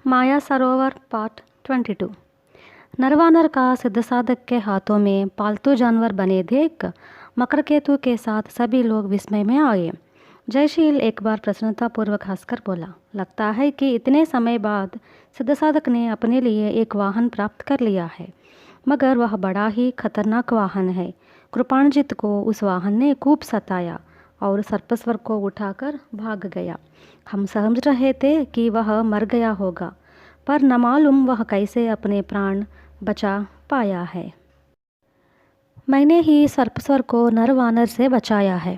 माया सरोवर part 22। नरवानर का सिद्धसाधक के हाथों में पालतू जानवर बने देख मकरकेतु के साथ सभी लोग विस्मय में आए। जयशील एक बार प्रसन्नतापूर्वक हंसकर बोला, लगता है कि इतने समय बाद सिद्धसाधक ने अपने लिए एक वाहन प्राप्त कर लिया है, मगर वह बड़ा ही खतरनाक वाहन है। कृपाणजित को उस वाहन ने खूब सताया और सर्पस्वर को उठाकर भाग गया। हम समझ रहे थे कि वह मर गया होगा, पर न मालूम वह कैसे अपने प्राण बचा पाया है। मैंने ही सर्पस्वर को नरवानर से बचाया है।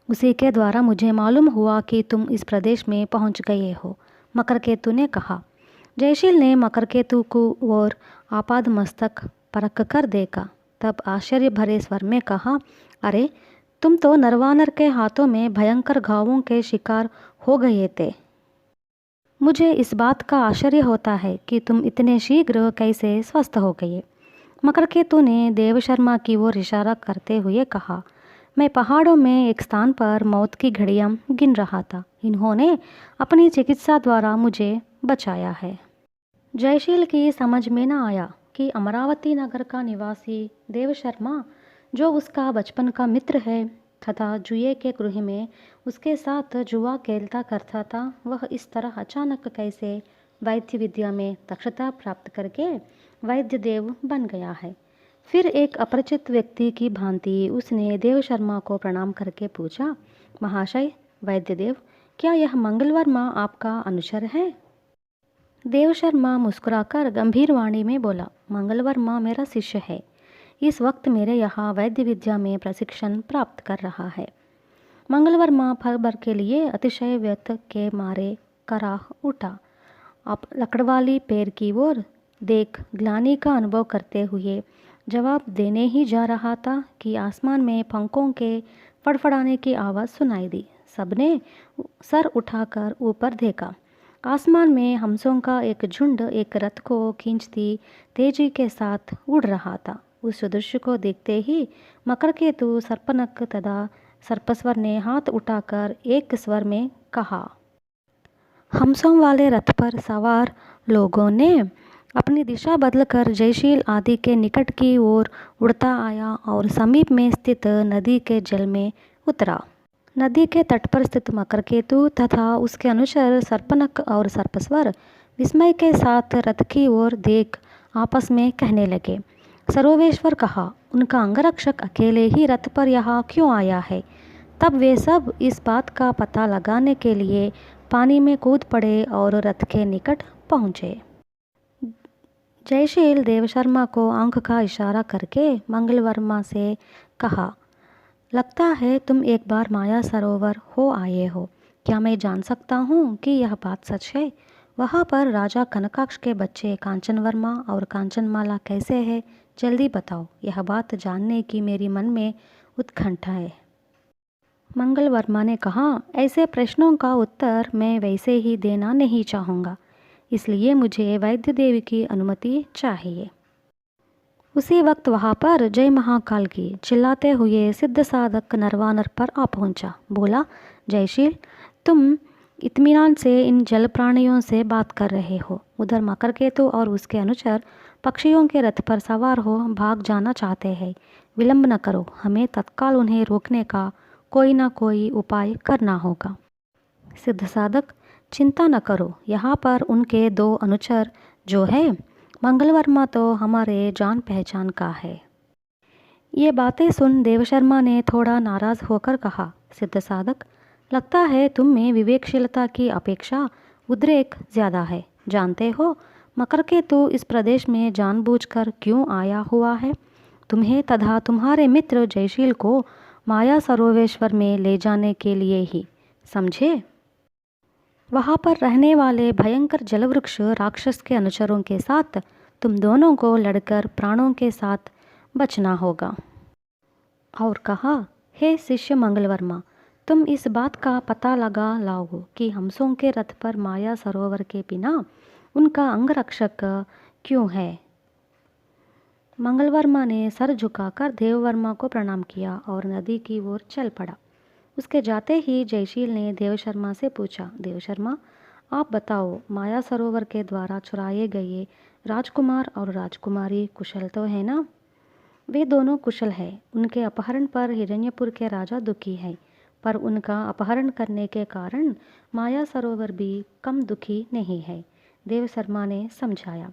उसी के द्वारा मुझे मालूम हुआ कि तुम इस प्रदेश में पहुंच गए हो, मकरकेतु ने कहा। जयशील ने मकरकेतु को और आपाद मस्तक परख कर देखा, तब आश्चर्य भरे स्वर में कहा, अरे तुम तो नरवानर के हाथों में भयंकर घावों के शिकार हो गए थे। मुझे इस बात का आश्चर्य होता है कि तुम इतने शीघ्र कैसे स्वस्थ हो गए। मकरकेतु ने देवशर्मा की ओर इशारा करते हुए कहा, मैं पहाड़ों में एक स्थान पर मौत की घड़ियां गिन रहा था। इन्होंने अपनी चिकित्सा द्वारा मुझे बचाया है। जयशील की समझ में न आया कि अमरावती नगर का निवासी देवशर्मा, जो उसका बचपन का मित्र है तथा जुए के गृह में उसके साथ जुआ खेलता करता था, वह इस तरह अचानक कैसे वैद्य विद्या में दक्षता प्राप्त करके वैद्य देव बन गया है। फिर एक अपरिचित व्यक्ति की भांति उसने देवशर्मा को प्रणाम करके पूछा, महाशय वैद्य देव, क्या यह मंगलवर्मा आपका अनुचर है? देवशर्मा मुस्कुराकर गंभीर वाणी में बोला, मंगलवर्मा मेरा शिष्य है। इस वक्त मेरे यहाँ वैद्य विद्या में प्रशिक्षण प्राप्त कर रहा है। मंगलवर्मा भर भर के लिए अतिशय व्यर्थ के मारे कराह उठा। अब लकड़वाली पैर की ओर देख ग्लानि का अनुभव करते हुए जवाब देने ही जा रहा था कि आसमान में पंखों के फड़फड़ाने की आवाज़ सुनाई दी। सबने सर उठाकर ऊपर देखा। आसमान में हंसों का एक झुंड एक रथ को खींचती तेजी के साथ उड़ रहा था। उस दृश्य को देखते ही मकरकेतु, सर्पनक तथा सर्पस्वर ने हाथ उठाकर एक स्वर में कहा। हंसों वाले रथ पर सवार लोगों ने अपनी दिशा बदलकर जयशील आदि के निकट की ओर उड़ता आया और समीप में स्थित नदी के जल में उतरा। नदी के तट पर स्थित मकरकेतु तथा उसके अनुचर सर्पनक और सर्पस्वर विस्मय के साथ रथ की ओर देख आपस में कहने लगे। सरोवेश्वर कहा, उनका अंगरक्षक अकेले ही रथ पर यहाँ क्यों आया है? तब वे सब इस बात का पता लगाने के लिए पानी में कूद पड़े और रथ के निकट पहुँचे। जयशील देवशर्मा को आंख का इशारा करके मंगलवर्मा से कहा, लगता है तुम एक बार माया सरोवर हो आए हो। क्या मैं जान सकता हूँ कि यह बात सच है? वहाँ पर राजा कनकाक्ष के बच्चे कांचनवर्मा और कांचनमाला कैसे है? जल्दी बताओ, यह बात जानने की मेरी मन में उत्कंठा है। मंगलवर्मा ने कहा, ऐसे प्रश्नों का उत्तर मैं वैसे ही देना नहीं चाहूँगा, इसलिए मुझे वैद्य देवी की अनुमति चाहिए। उसी वक्त वहाँ पर जय महाकाल की चिल्लाते हुए सिद्ध साधक नरवानर पर आ पहुँचा। बोला, जयशील, तुम इत्मीनान से इन जल प्राणियों से बात कर रहे हो। उधर मकरकेतु और उसके अनुचर पक्षियों के रथ पर सवार हो भाग जाना चाहते हैं। विलंब न करो, हमें तत्काल उन्हें रोकने का कोई ना कोई उपाय करना होगा। सिद्ध साधक, चिंता न करो, यहाँ पर उनके 2 अनुचर जो है, मंगलवर्मा तो हमारे जान पहचान का है। ये बातें सुन देवशर्मा ने थोड़ा नाराज़ होकर कहा, सिद्ध साधक, लगता है तुम में विवेकशीलता की अपेक्षा उद्रेक ज़्यादा है। जानते हो मकरकेतु इस प्रदेश में जानबूझकर क्यों आया हुआ है? तुम्हें तथा तुम्हारे मित्र जयशील को माया सरोवेश्वर में ले जाने के लिए ही, समझे? वहाँ पर रहने वाले भयंकर जलवृक्ष राक्षस के अनुचरों के साथ तुम दोनों को लड़कर प्राणों के साथ बचना होगा। और कहा, हे शिष्य मंगलवर्मा, तुम इस बात का पता लगा लाओ कि हंसों के रथ पर माया सरोवर के बिना उनका अंगरक्षक क्यों है। मंगलवर्मा ने सर झुकाकर देववर्मा को प्रणाम किया और नदी की ओर चल पड़ा। उसके जाते ही जयशील ने देवशर्मा से पूछा, देवशर्मा, आप बताओ, माया सरोवर के द्वारा चुराए गए राजकुमार और राजकुमारी कुशल तो है ना? वे दोनों कुशल हैं। उनके अपहरण पर हिरण्यपुर के राजा दुखी हैं, पर उनका अपहरण करने के कारण माया सरोवर भी कम दुखी नहीं है, देव शर्मा ने समझाया।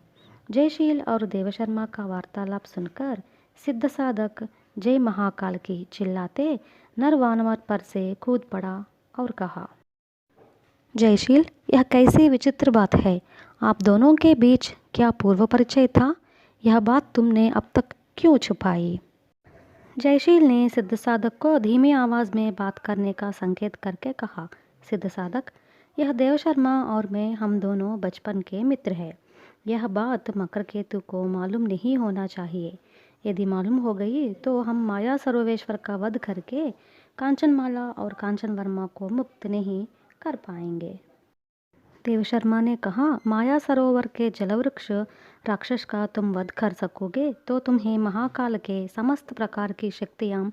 जयशील और देवशर्मा का वार्तालाप सुनकर सिद्ध साधक जय महाकाल की चिल्लाते नरवानवर पर से कूद पड़ा और कहा, जयशील, यह कैसी विचित्र बात है। आप दोनों के बीच क्या पूर्व परिचय था? यह बात तुमने अब तक क्यों छुपाई? जयशील ने सिद्ध साधक को धीमी आवाज़ में बात करने का संकेत करके कहा, सिद्ध साधक, यह देवशर्मा और मैं हम दोनों बचपन के मित्र हैं। यह बात मकरकेतु को मालूम नहीं होना चाहिए। यदि मालूम हो गई तो हम माया सरोवेश्वर का वध करके कांचनमाला और कांचनवर्मा को मुक्त नहीं कर पाएंगे। देवशर्मा ने कहा, माया सरोवर के जलवृक्ष राक्षस का तुम वध कर सकोगे तो तुम्हें महाकाल के समस्त प्रकार की शक्तियाँ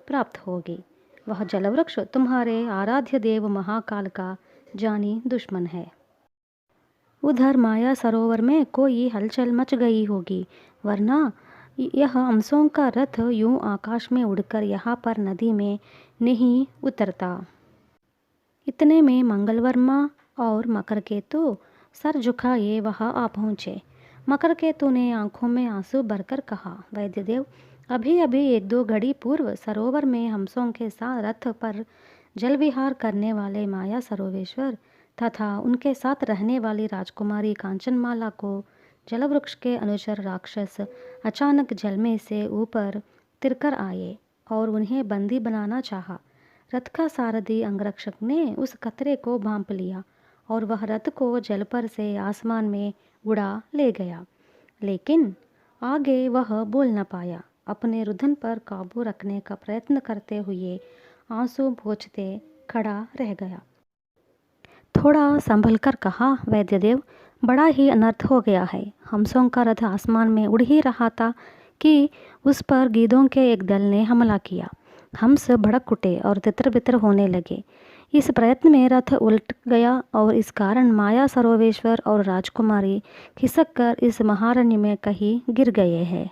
प्राप्त होगी। वह जलवृक्ष तुम्हारे आराध्य देव महाकाल का जानी दुश्मन है। उधर माया सरोवर में कोई हलचल मच गई होगी, वरना यह अंशों का रथ यूं आकाश में उड़कर यहाँ पर नदी में नहीं उतरता। इतने में मंगलवर्मा और मकरकेतु सर झुकाए वहाँ आ पहुँचे। मकरकेतु ने आंखों में आंसू भरकर कहा, वैद्यदेव, अभी अभी 1-2 घड़ी पूर्व सरोवर में हंसों के साथ रथ पर जल विहार करने वाले माया सरोवेश्वर तथा उनके साथ रहने वाली राजकुमारी कांचनमाला को जलवृक्ष के अनुचर राक्षस अचानक जल में से ऊपर तिरकर आए और उन्हें बंदी बनाना चाहा। रथ का सारथी अंगरक्षक ने उस खतरे को भांप लिया और वह रथ को जल पर से आसमान में उड़ा ले गया, लेकिन आगे वह बोल न पाया। अपने रुदन पर काबू रखने का प्रयत्न करते हुए आंसू पोंछते खड़ा रह गया। थोड़ा संभल कर कहा, वैद्यदेव, बड़ा ही अनर्थ हो गया है। हंसों का रथ आसमान में उड़ ही रहा था कि उस पर गीदों के एक दल ने हमला किया। हंस भड़क उठे और तितर बितर होने लगे। इस प्रयत्न में रथ उल्ट गया और इस कारण माया सरोवेश्वर और राजकुमारी खिसक कर इस महारण्य में कहीं गिर गए हैं।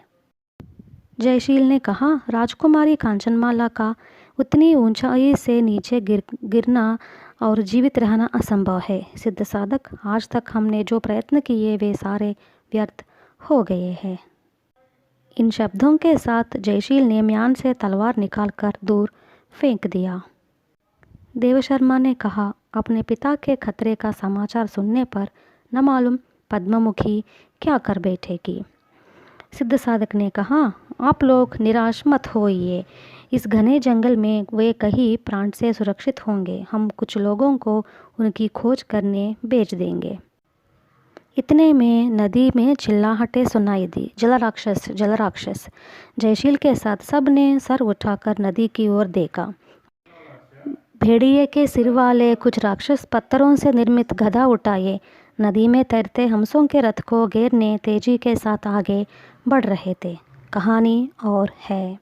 जयशील ने कहा, राजकुमारी कांचनमाला का उतनी ऊंचाई से नीचे गिरना और जीवित रहना असंभव है। सिद्ध साधक, आज तक हमने जो प्रयत्न किए वे सारे व्यर्थ हो गए हैं। इन शब्दों के साथ जयशील ने म्यान से तलवार निकालकर दूर फेंक दिया। देवशर्मा ने कहा, अपने पिता के खतरे का समाचार सुनने पर न मालूम पद्ममुखी क्या कर बैठेगी। सिद्ध साधक ने कहा, आप लोग निराश मत होइए। इस घने जंगल में वे कहीं प्राण से सुरक्षित होंगे। हम कुछ लोगों को उनकी खोज करने भेज देंगे। इतने में नदी में चिल्लाहटें सुनाई दी, जल राक्षस, जल राक्षस। जयशील के साथ सब ने सर उठाकर नदी की ओर देखा। भेड़िए के सिर वाले कुछ राक्षस पत्थरों से निर्मित गदा उठाए नदी में तैरते हंसों के रथ को घेरने तेजी के साथ आगे बढ़ रहे थे। कहानी और है।